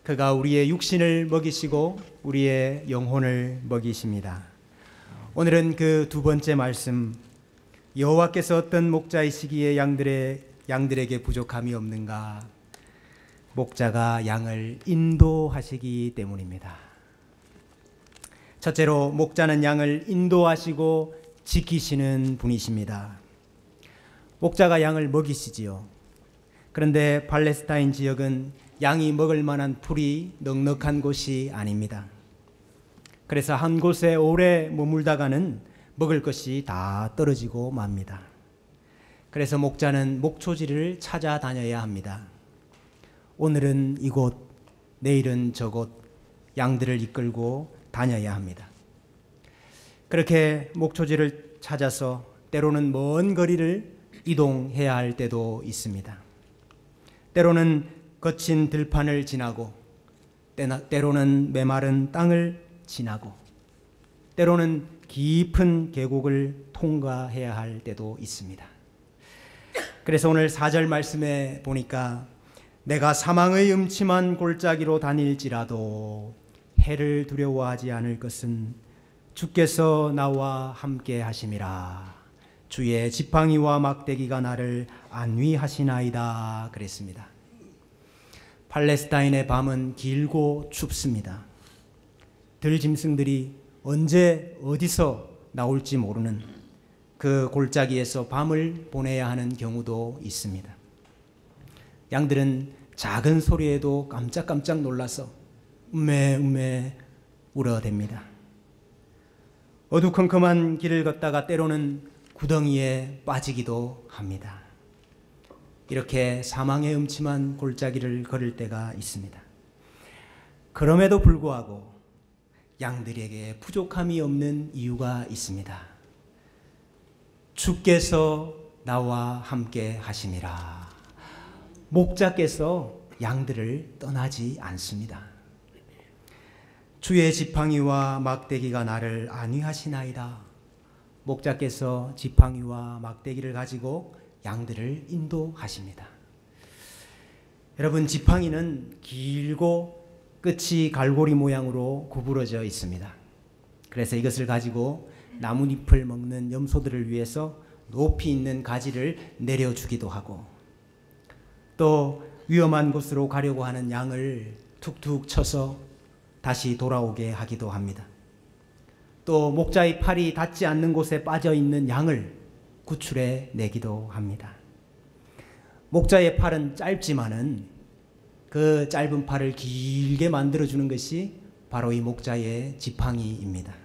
그가 우리의 육신을 먹이시고 우리의 영혼을 먹이십니다. 오늘은 그 두 번째 말씀, 여호와께서 어떤 목자이시기에 양들에게 부족함이 없는가? 목자가 양을 인도하시기 때문입니다. 첫째로 목자는 양을 인도하시고 지키시는 분이십니다. 목자가 양을 먹이시지요. 그런데 팔레스타인 지역은 양이 먹을 만한 풀이 넉넉한 곳이 아닙니다. 그래서 한 곳에 오래 머물다가는 먹을 것이 다 떨어지고 맙니다. 그래서 목자는 목초지를 찾아다녀야 합니다. 오늘은 이곳, 내일은 저곳, 양들을 이끌고 다녀야 합니다. 그렇게 목초지를 찾아서 때로는 먼 거리를 이동해야 할 때도 있습니다. 때로는 거친 들판을 지나고, 때로는 메마른 땅을 지나고, 때로는 깊은 계곡을 통과해야 할 때도 있습니다. 그래서 오늘 4절 말씀에 보니까 내가 사망의 음침한 골짜기로 다닐지라도 해를 두려워하지 않을 것은 주께서 나와 함께 하심이라. 주의 지팡이와 막대기가 나를 안위하시나이다 그랬습니다. 팔레스타인의 밤은 길고 춥습니다. 들짐승들이 언제 어디서 나올지 모르는 그 골짜기에서 밤을 보내야 하는 경우도 있습니다. 양들은 작은 소리에도 깜짝깜짝 놀라서 음메 울어댑니다. 어두컴컴한 길을 걷다가 때로는 구덩이에 빠지기도 합니다. 이렇게 사망의 음침한 골짜기를 걸을 때가 있습니다. 그럼에도 불구하고 양들에게 부족함이 없는 이유가 있습니다. 주께서 나와 함께 하심이라. 목자께서 양들을 떠나지 않습니다. 주의 지팡이와 막대기가 나를 안위하시나이다. 목자께서 지팡이와 막대기를 가지고 양들을 인도하십니다. 여러분, 지팡이는 길고 끝이 갈고리 모양으로 구부러져 있습니다. 그래서 이것을 가지고 나뭇잎을 먹는 염소들을 위해서 높이 있는 가지를 내려주기도 하고, 또 위험한 곳으로 가려고 하는 양을 툭툭 쳐서 다시 돌아오게 하기도 합니다. 또 목자의 팔이 닿지 않는 곳에 빠져 있는 양을 구출해 내기도 합니다. 목자의 팔은 짧지만은 그 짧은 팔을 길게 만들어주는 것이 바로 이 목자의 지팡이입니다.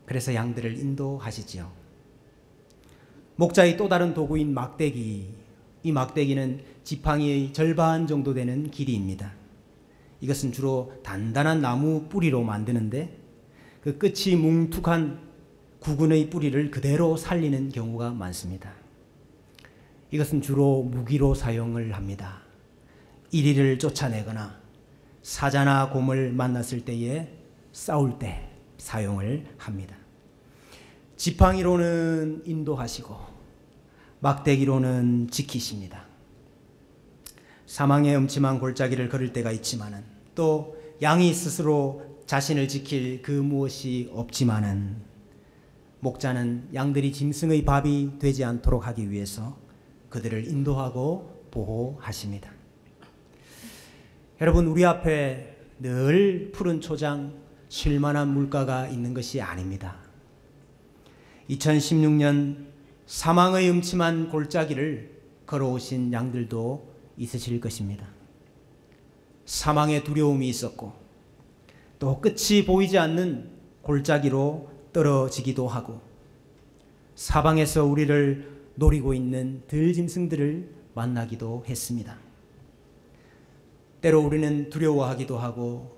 그래서 양들을 인도하시지요. 목자의 또 다른 도구인 막대기, 이 막대기는 지팡이의 절반 정도 되는 길이입니다. 이것은 주로 단단한 나무 뿌리로 만드는데 그 끝이 뭉툭한 구근의 뿌리를 그대로 살리는 경우가 많습니다. 이것은 주로 무기로 사용을 합니다. 이리를 쫓아내거나 사자나 곰을 만났을 때에 싸울 때 사용을 합니다. 지팡이로는 인도하시고 막대기로는 지키십니다. 사망의 음침한 골짜기를 걸을 때가 있지만은, 또 양이 스스로 자신을 지킬 그 무엇이 없지만은, 목자는 양들이 짐승의 밥이 되지 않도록 하기 위해서 그들을 인도하고 보호하십니다. 여러분, 우리 앞에 늘 푸른 초장, 쉴만한 물가가 있는 것이 아닙니다. 2016년 사망의 음침한 골짜기를 걸어오신 양들도 있으실 것입니다. 사망의 두려움이 있었고, 또 끝이 보이지 않는 골짜기로 떨어지기도 하고, 사방에서 우리를 노리고 있는 들짐승들을 만나기도 했습니다. 때로 우리는 두려워하기도 하고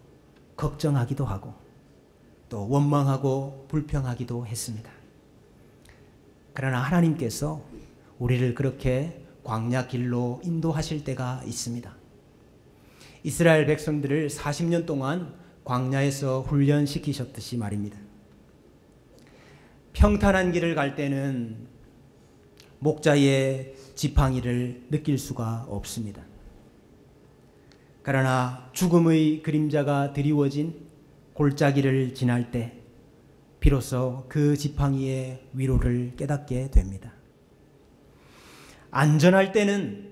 걱정하기도 하고 또 원망하고 불평하기도 했습니다. 그러나 하나님께서 우리를 그렇게 광야 길로 인도하실 때가 있습니다. 이스라엘 백성들을 40년 동안 광야에서 훈련시키셨듯이 말입니다. 평탄한 길을 갈 때는 목자의 지팡이를 느낄 수가 없습니다. 그러나 죽음의 그림자가 드리워진 골짜기를 지날 때 비로소 그 지팡이의 위로를 깨닫게 됩니다. 안전할 때는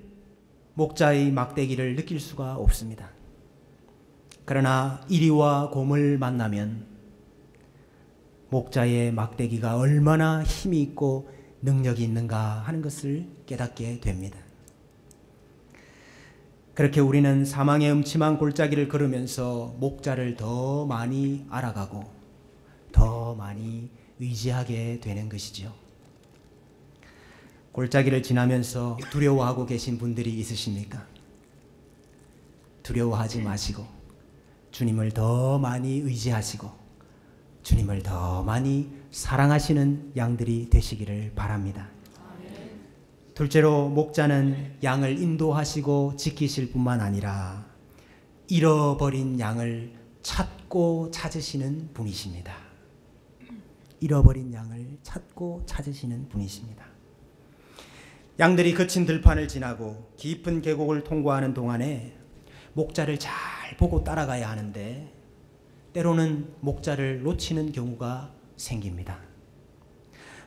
목자의 막대기를 느낄 수가 없습니다. 그러나 이리와 곰을 만나면 목자의 막대기가 얼마나 힘이 있고 능력이 있는가 하는 것을 깨닫게 됩니다. 그렇게 우리는 사망의 음침한 골짜기를 걸으면서 목자를 더 많이 알아가고 더 많이 의지하게 되는 것이지요. 골짜기를 지나면서 두려워하고 계신 분들이 있으십니까? 두려워하지 마시고 주님을 더 많이 의지하시고 주님을 더 많이 사랑하시는 양들이 되시기를 바랍니다. 둘째로 목자는 양을 인도하시고 지키실 뿐만 아니라 잃어버린 양을 찾고 찾으시는 분이십니다. 잃어버린 양을 찾고 찾으시는 분이십니다. 양들이 거친 들판을 지나고 깊은 계곡을 통과하는 동안에 목자를 잘 보고 따라가야 하는데 때로는 목자를 놓치는 경우가 생깁니다.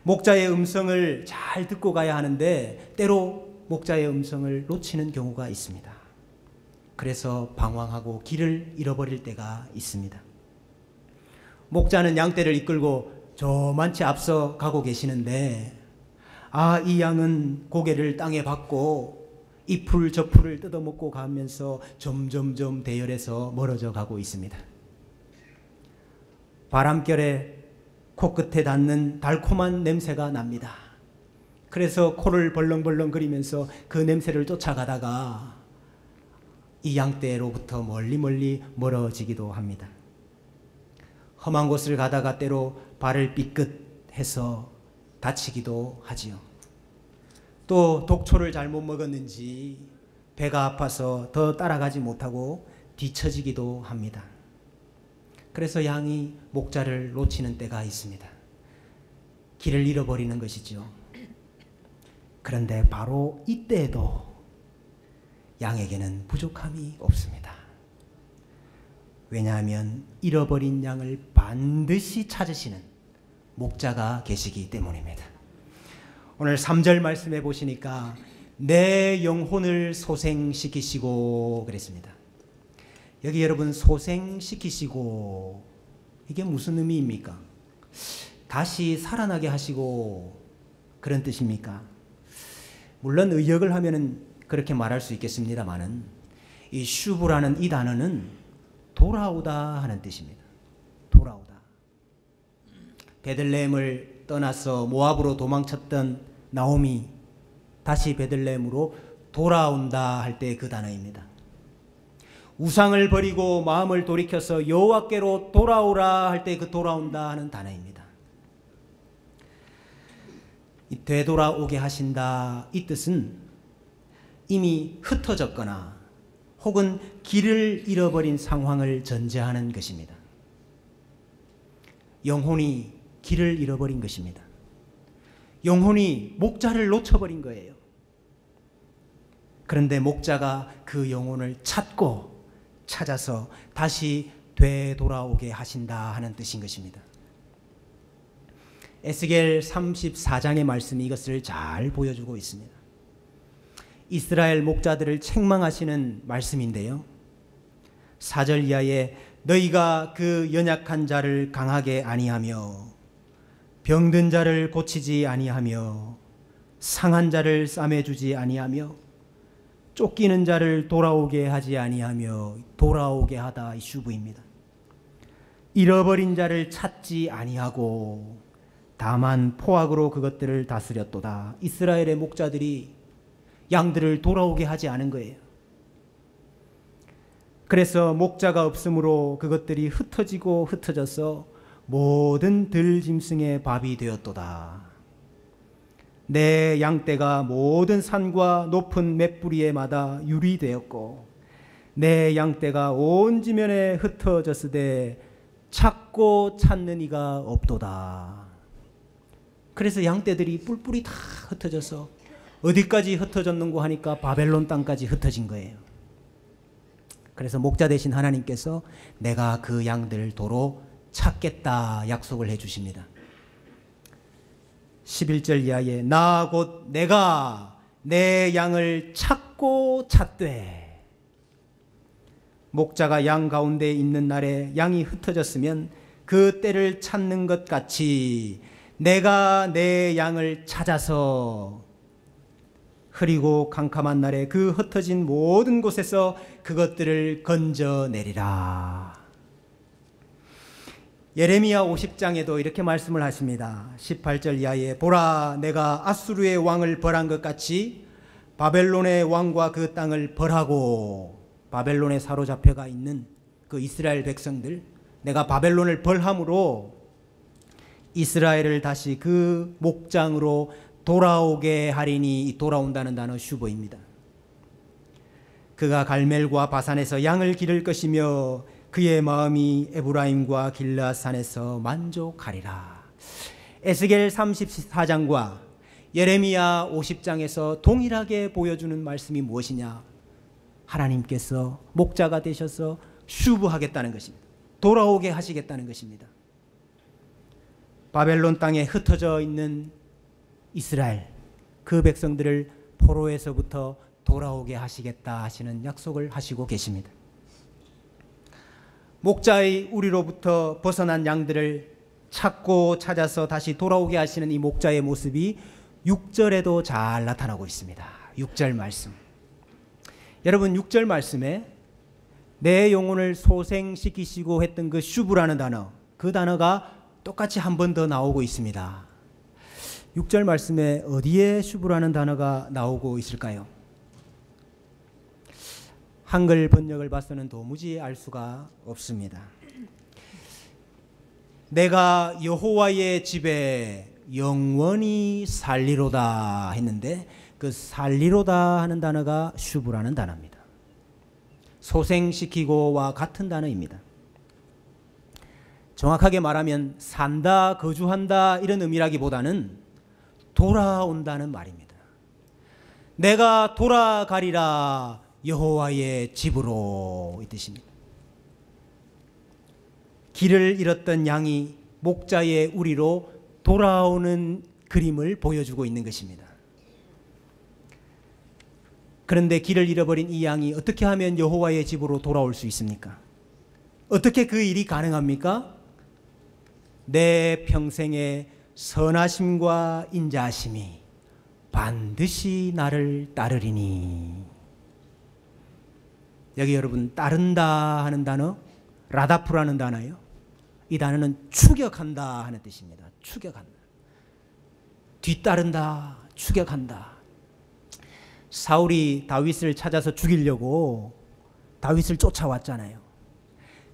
목자의 음성을 잘 듣고 가야 하는데 때로 목자의 음성을 놓치는 경우가 있습니다. 그래서 방황하고 길을 잃어버릴 때가 있습니다. 목자는 양떼를 이끌고 저만치 앞서 가고 계시는데 이 양은 고개를 땅에 박고 이 풀 저 풀을 뜯어먹고 가면서 점점점 대열에서 멀어져 가고 있습니다. 바람결에 코끝에 닿는 달콤한 냄새가 납니다. 그래서 코를 벌렁벌렁거리면서 그 냄새를 쫓아가다가 이 양떼로부터 멀리 멀어지기도 합니다. 험한 곳을 가다가 때로 발을 삐끗해서 다치기도 하지요. 또 독초를 잘못 먹었는지 배가 아파서 더 따라가지 못하고 뒤처지기도 합니다. 그래서 양이 목자를 놓치는 때가 있습니다. 길을 잃어버리는 것이죠. 그런데 바로 이때에도 양에게는 부족함이 없습니다. 왜냐하면 잃어버린 양을 반드시 찾으시는 목자가 계시기 때문입니다. 오늘 3절 말씀해 보시니까 내 영혼을 소생시키시고 그랬습니다. 여기 여러분 소생시키시고 이게 무슨 의미입니까? 다시 살아나게 하시고 그런 뜻입니까? 물론 의역을 하면은 그렇게 말할 수 있겠습니다만은 이 슈브라는 이 단어는 돌아오다 하는 뜻입니다. 돌아오다. 베들레헴을 떠나서 모압으로 도망쳤던 나오미 다시 베들레헴으로 돌아온다 할 때 그 단어입니다. 우상을 버리고 마음을 돌이켜서 여호와께로 돌아오라 할 때 그 돌아온다 하는 단어입니다. 이 되돌아오게 하신다 이 뜻은 이미 흩어졌거나 혹은 길을 잃어버린 상황을 전제하는 것입니다. 영혼이 길을 잃어버린 것입니다. 영혼이 목자를 놓쳐버린 거예요. 그런데 목자가 그 영혼을 찾아서 다시 되돌아오게 하신다 하는 뜻인 것입니다. 에스겔 34장의 말씀이 이것을 잘 보여주고 있습니다. 이스라엘 목자들을 책망하시는 말씀인데요. 4절 이하에 너희가 그 연약한 자를 강하게 아니하며 병든 자를 고치지 아니하며 상한 자를 싸매주지 아니하며 쫓기는 자를 돌아오게 하지 아니하며 돌아오게 하다 이 슈브입니다. 잃어버린 자를 찾지 아니하고 다만 포악으로 그것들을 다스렸도다. 이스라엘의 목자들이 양들을 돌아오게 하지 않은 거예요. 그래서 목자가 없으므로 그것들이 흩어지고 흩어져서 모든 들짐승의 밥이 되었도다. 내 양떼가 모든 산과 높은 맷뿌리에 마다 유리되었고 내 양떼가 온 지면에 흩어졌으되 찾고 찾는 이가 없도다. 그래서 양떼들이 뿔뿔이 다 흩어져서 어디까지 흩어졌는고 하니까 바벨론 땅까지 흩어진 거예요. 그래서 목자 되신 하나님께서 내가 그 양들을 도로 찾겠다 약속을 해 주십니다. 11절 이하에 나 곧 내가 내 양을 찾고 찾되, 목자가 양 가운데 있는 날에 양이 흩어졌으면 그 때를 찾는 것 같이 내가 내 양을 찾아서 흐리고 캄캄한 날에 그 흩어진 모든 곳에서 그것들을 건져내리라. 예레미야 50장에도 이렇게 말씀을 하십니다. 18절 이하에 보라, 내가 아수르의 왕을 벌한 것 같이 바벨론의 왕과 그 땅을 벌하고, 바벨론에 사로잡혀가 있는 그 이스라엘 백성들, 내가 바벨론을 벌함으로 이스라엘을 다시 그 목장으로 돌아오게 하리니, 이 돌아온다는 단어 슈보입니다. 그가 갈멜과 바산에서 양을 기를 것이며 그의 마음이 에브라임과 길르앗산에서 만족하리라. 에스겔 34장과 예레미야 50장에서 동일하게 보여주는 말씀이 무엇이냐? 하나님께서 목자가 되셔서 슈브하겠다는 것입니다. 돌아오게 하시겠다는 것입니다. 바벨론 땅에 흩어져 있는 이스라엘, 그 백성들을 포로에서부터 돌아오게 하시겠다 하시는 약속을 하시고 계십니다. 목자의 우리로부터 벗어난 양들을 찾고 찾아서 다시 돌아오게 하시는 이 목자의 모습이 6절에도 잘 나타나고 있습니다. 6절 말씀. 여러분, 6절 말씀에 내 영혼을 소생시키시고 했던 그 슈브라는 단어, 그 단어가 똑같이 한 번 더 나오고 있습니다. 6절 말씀에 어디에 슈브라는 단어가 나오고 있을까요? 한글 번역을 봐서는 도무지 알 수가 없습니다. 내가 여호와의 집에 영원히 살리로다 했는데, 그 살리로다 하는 단어가 슈브라는 단어입니다. 소생시키고와 같은 단어입니다. 정확하게 말하면 산다, 거주한다 이런 의미라기보다는 돌아온다는 말입니다. 내가 돌아가리라 여호와의 집으로, 이 뜻입니다. 길을 잃었던 양이 목자의 우리로 돌아오는 그림을 보여주고 있는 것입니다. 그런데 길을 잃어버린 이 양이 어떻게 하면 여호와의 집으로 돌아올 수 있습니까? 어떻게 그 일이 가능합니까? 내 평생의 선하심과 인자하심이 반드시 나를 따르리니. 여기 여러분, 따른다 하는 단어, 라다프라는 단어예요. 이 단어는 추격한다 하는 뜻입니다. 추격한다. 뒤따른다, 추격한다. 사울이 다윗을 찾아서 죽이려고 다윗을 쫓아왔잖아요.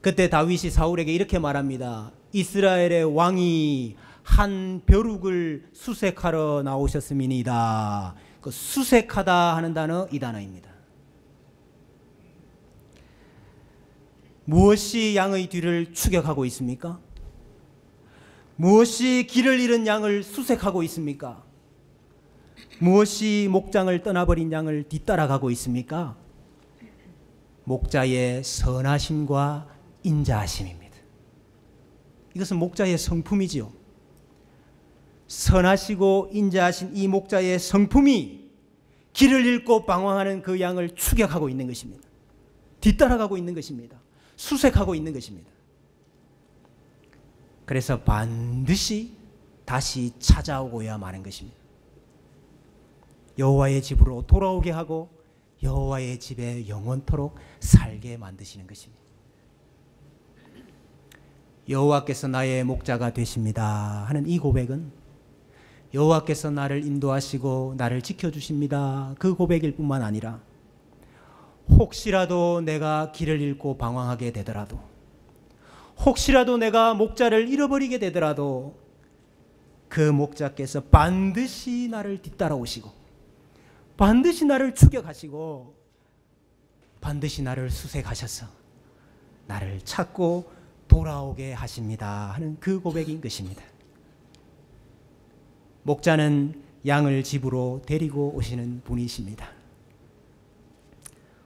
그때 다윗이 사울에게 이렇게 말합니다. 이스라엘의 왕이 한 벼룩을 수색하러 나오셨음이니이다. 그 수색하다 하는 단어, 이 단어입니다. 무엇이 양의 뒤를 추격하고 있습니까? 무엇이 길을 잃은 양을 수색하고 있습니까? 무엇이 목장을 떠나버린 양을 뒤따라가고 있습니까? 목자의 선하심과 인자하심입니다. 이것은 목자의 성품이지요. 선하시고 인자하신 이 목자의 성품이 길을 잃고 방황하는 그 양을 추격하고 있는 것입니다. 뒤따라가고 있는 것입니다. 수색하고 있는 것입니다. 그래서 반드시 다시 찾아오고야 마는 것입니다. 여호와의 집으로 돌아오게 하고 여호와의 집에 영원토록 살게 만드시는 것입니다. 여호와께서 나의 목자가 되십니다 하는 이 고백은 여호와께서 나를 인도하시고 나를 지켜주십니다, 그 고백일 뿐만 아니라 혹시라도 내가 길을 잃고 방황하게 되더라도, 혹시라도 내가 목자를 잃어버리게 되더라도 그 목자께서 반드시 나를 뒤따라오시고 반드시 나를 추격하시고 반드시 나를 수색하셔서 나를 찾고 돌아오게 하십니다 하는 그 고백인 것입니다. 목자는 양을 집으로 데리고 오시는 분이십니다.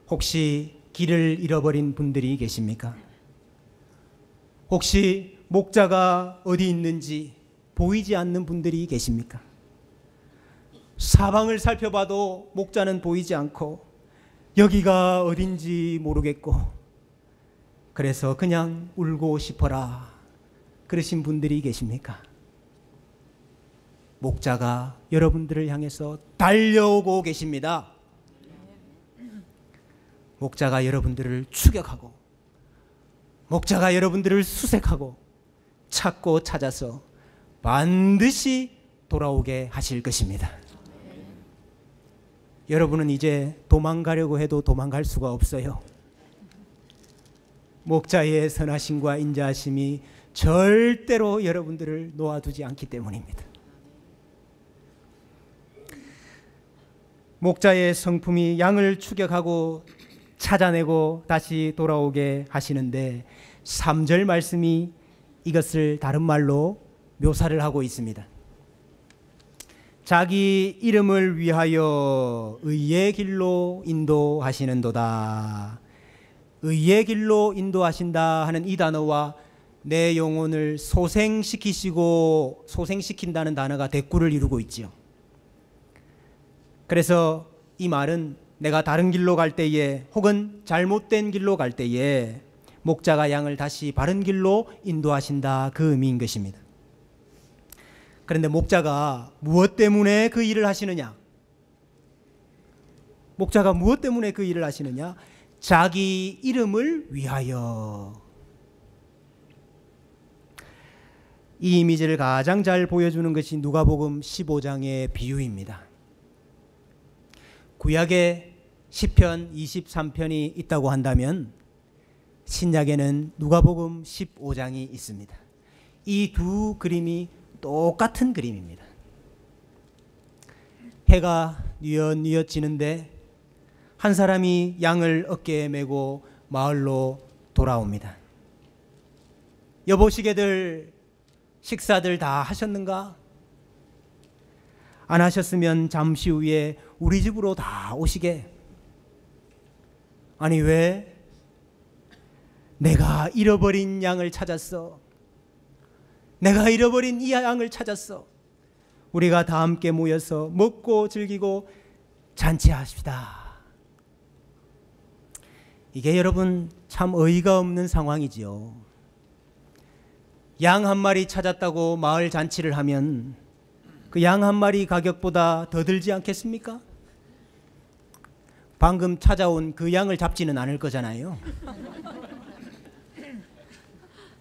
혹시 길을 잃어버린 분들이 계십니까? 혹시 목자가 어디 있는지 보이지 않는 분들이 계십니까? 사방을 살펴봐도 목자는 보이지 않고 여기가 어딘지 모르겠고 그래서 그냥 울고 싶어라 그러신 분들이 계십니까? 목자가 여러분들을 향해서 달려오고 계십니다. 목자가 여러분들을 추격하고 목자가 여러분들을 수색하고 찾고 찾아서 반드시 돌아오게 하실 것입니다. 여러분은 이제 도망가려고 해도 도망갈 수가 없어요. 목자의 선하심과 인자하심이 절대로 여러분들을 놓아두지 않기 때문입니다. 목자의 성품이 양을 추격하고 찾아내고 다시 돌아오게 하시는데 3절 말씀이 이것을 다른 말로 묘사를 하고 있습니다. 자기 이름을 위하여 의의 길로 인도하시는도다. 의의 길로 인도하신다 하는 이 단어와 내 영혼을 소생시키시고 소생시킨다는 단어가 대꾸를 이루고 있지요. 그래서 이 말은 내가 다른 길로 갈 때에 혹은 잘못된 길로 갈 때에 목자가 양을 다시 바른 길로 인도하신다 그 의미인 것입니다. 그런데 목자가 무엇 때문에 그 일을 하시느냐? 목자가 무엇 때문에 그 일을 하시느냐? 자기 이름을 위하여. 이 이미지를 가장 잘 보여주는 것이 누가복음 15장의 비유입니다. 구약에 시편 23편이 있다고 한다면 신약에는 누가복음 15장이 있습니다. 이 두 그림이 똑같은 그림입니다. 해가 뉘엿뉘엿 지는데 한 사람이 양을 어깨에 메고 마을로 돌아옵니다. 여보시게들 식사들 다 하셨는가? 안 하셨으면 잠시 후에 우리 집으로 다 오시게. 아니 왜? 내가 잃어버린 양을 찾았어. 내가 잃어버린 이 양을 찾았어. 우리가 다 함께 모여서 먹고 즐기고 잔치합시다. 이게 여러분 참 어이가 없는 상황이지요. 양 한 마리 찾았다고 마을 잔치를 하면 그 양 한 마리 가격보다 더 들지 않겠습니까? 방금 찾아온 그 양을 잡지는 않을 거잖아요.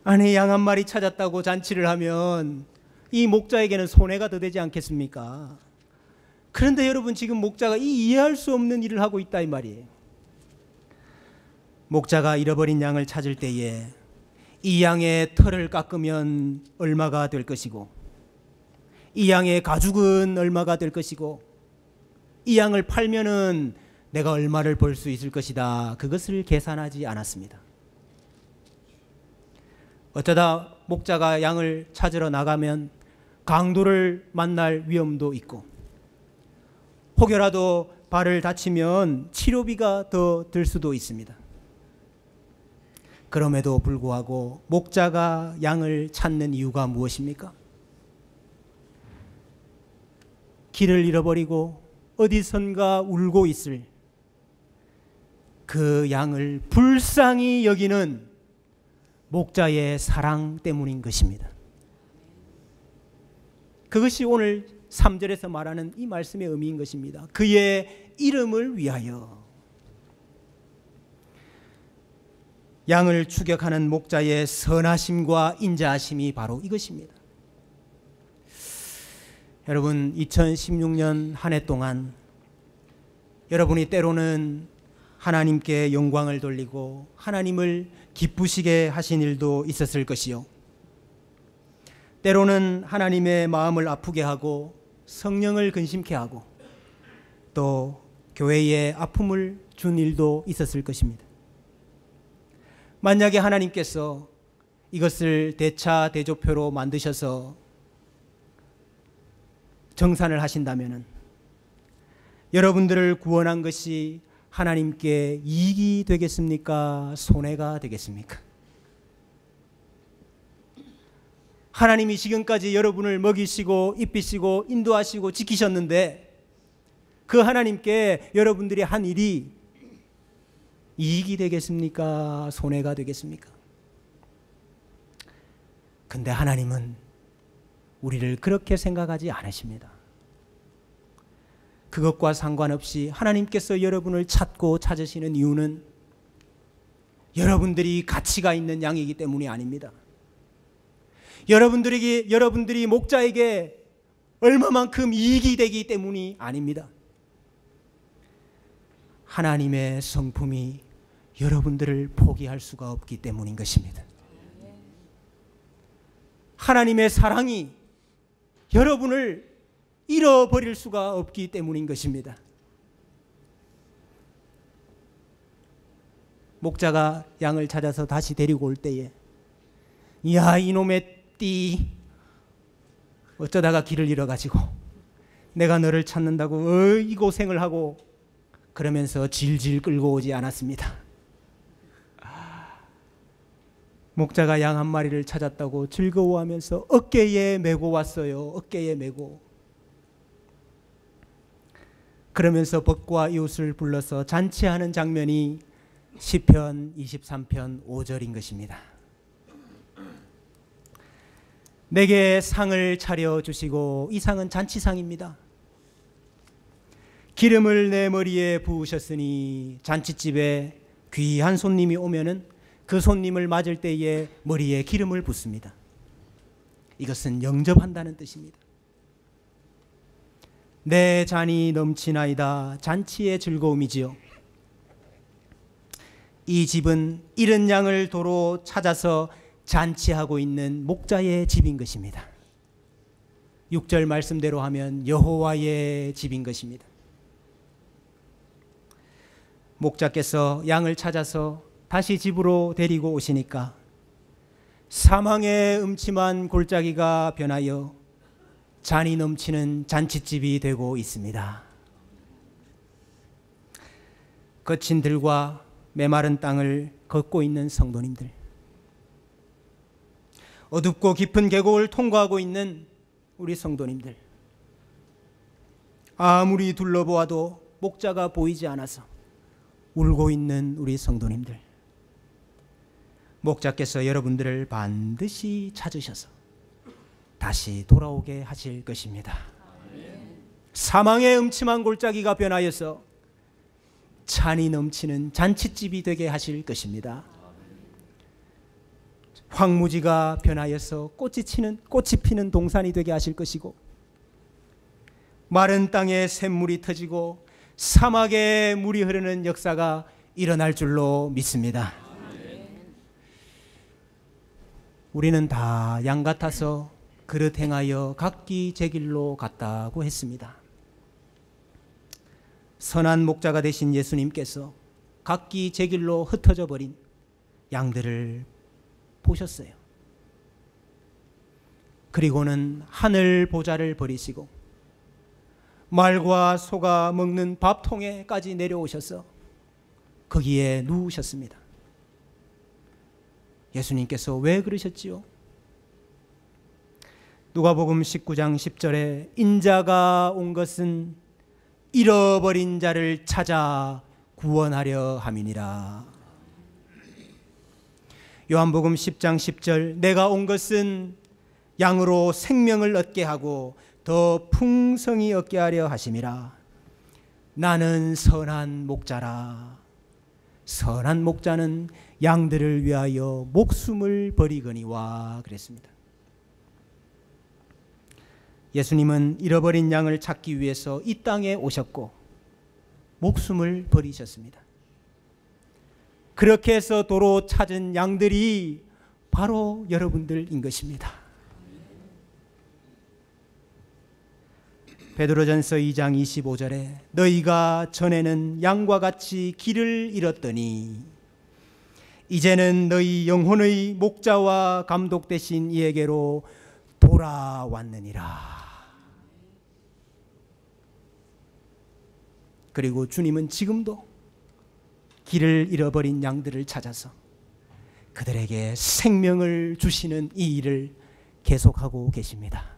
아니 양 한 마리 찾았다고 잔치를 하면 이 목자에게는 손해가 더 되지 않겠습니까? 그런데 여러분 지금 목자가 이 이해할 수 없는 일을 하고 있다 이 말이에요. 목자가 잃어버린 양을 찾을 때에 이 양의 털을 깎으면 얼마가 될 것이고 이 양의 가죽은 얼마가 될 것이고 이 양을 팔면은 내가 얼마를 벌 수 있을 것이다. 그것을 계산하지 않았습니다. 어쩌다 목자가 양을 찾으러 나가면 강도를 만날 위험도 있고 혹여라도 발을 다치면 치료비가 더 들 수도 있습니다. 그럼에도 불구하고 목자가 양을 찾는 이유가 무엇입니까? 길을 잃어버리고 어디선가 울고 있을 그 양을 불쌍히 여기는 목자의 사랑 때문인 것입니다. 그것이 오늘 3절에서 말하는 이 말씀의 의미인 것입니다. 그의 이름을 위하여. 양을 추격하는 목자의 선하심과 인자하심이 바로 이것입니다. 여러분 2016년 한 해 동안 여러분이 때로는 하나님께 영광을 돌리고 하나님을 기쁘시게 하신 일도 있었을 것이요. 때로는 하나님의 마음을 아프게 하고 성령을 근심케 하고 또 교회에 아픔을 준 일도 있었을 것입니다. 만약에 하나님께서 이것을 대차 대조표로 만드셔서 정산을 하신다면 여러분들을 구원한 것이 하나님께 이익이 되겠습니까? 손해가 되겠습니까? 하나님이 지금까지 여러분을 먹이시고 입히시고 인도하시고 지키셨는데 그 하나님께 여러분들이 한 일이 이익이 되겠습니까? 손해가 되겠습니까? 근데 하나님은 우리를 그렇게 생각하지 않으십니다. 그것과 상관없이 하나님께서 여러분을 찾고 찾으시는 이유는 여러분들이 가치가 있는 양이기 때문이 아닙니다. 여러분들이 목자에게 얼마만큼 이익이 되기 때문이 아닙니다. 하나님의 성품이 여러분들을 포기할 수가 없기 때문인 것입니다. 하나님의 사랑이 여러분을 잃어버릴 수가 없기 때문인 것입니다. 목자가 양을 찾아서 다시 데리고 올 때에 야 이놈의 띠 어쩌다가 길을 잃어가지고 내가 너를 찾는다고 이 고생을 하고 그러면서 질질 끌고 오지 않았습니다. 목자가 양 한 마리를 찾았다고 즐거워하면서 어깨에 메고 왔어요. 어깨에 메고. 그러면서 벗과 이웃을 불러서 잔치하는 장면이 시편 23편 5절인 것입니다. 내게 상을 차려주시고, 이 상은 잔치상입니다. 기름을 내 머리에 부으셨으니 잔치집에 귀한 손님이 오면은 그 손님을 맞을 때에 머리에 기름을 붓습니다. 이것은 영접한다는 뜻입니다. 내 잔이 넘치나이다. 잔치의 즐거움이지요. 이 집은 잃은 양을 도로 찾아서 잔치하고 있는 목자의 집인 것입니다. 6절 말씀대로 하면 여호와의 집인 것입니다. 목자께서 양을 찾아서 다시 집으로 데리고 오시니까 사망의 음침한 골짜기가 변하여 잔이 넘치는 잔치집이 되고 있습니다. 거친 들과 메마른 땅을 걷고 있는 성도님들, 어둡고 깊은 계곡을 통과하고 있는 우리 성도님들, 아무리 둘러보아도 목자가 보이지 않아서 울고 있는 우리 성도님들, 목자께서 여러분들을 반드시 찾으셔서 다시 돌아오게 하실 것입니다. 사망의 음침한 골짜기가 변하여서 잔이 넘치는 잔치집이 되게 하실 것입니다. 황무지가 변하여서 꽃이 피는 동산이 되게 하실 것이고, 마른 땅에 샘물이 터지고 사막에 물이 흐르는 역사가 일어날 줄로 믿습니다. 우리는 다 양 같아서 그릇 행하여 각기 제 길로 갔다고 했습니다. 선한 목자가 되신 예수님께서 각기 제 길로 흩어져 버린 양들을 보셨어요. 그리고는 하늘 보좌를 버리시고 말과 소가 먹는 밥통에까지 내려오셔서 거기에 누우셨습니다. 예수님께서 왜 그러셨지요? 누가복음 19장 10절에 인자가 온 것은 잃어버린 자를 찾아 구원하려 함이니라. 요한복음 10장 10절 내가 온 것은 양으로 생명을 얻게 하고 더 풍성히 얻게 하려 하심이라. 나는 선한 목자라. 선한 목자는 양들을 위하여 목숨을 버리거니와 그랬습니다. 예수님은 잃어버린 양을 찾기 위해서 이 땅에 오셨고 목숨을 버리셨습니다. 그렇게 해서 도로 찾은 양들이 바로 여러분들인 것입니다. 베드로전서 2장 25절에 너희가 전에는 양과 같이 길을 잃었더니 이제는 너희 영혼의 목자와 감독 되신 이에게로 돌아왔느니라. 그리고 주님은 지금도 길을 잃어버린 양들을 찾아서 그들에게 생명을 주시는 이 일을 계속하고 계십니다.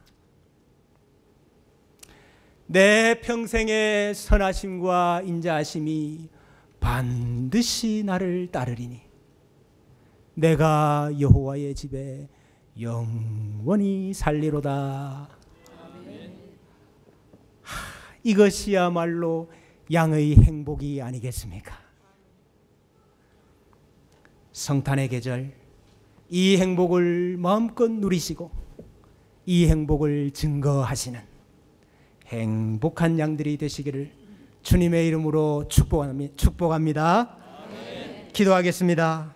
내 평생의 선하심과 인자하심이 반드시 나를 따르리니 내가 여호와의 집에 영원히 살리로다. 이것이야말로 양의 행복이 아니겠습니까? 성탄의 계절, 이 행복을 마음껏 누리시고 이 행복을 증거하시는 행복한 양들이 되시기를 주님의 이름으로 축복합니다. 기도하겠습니다.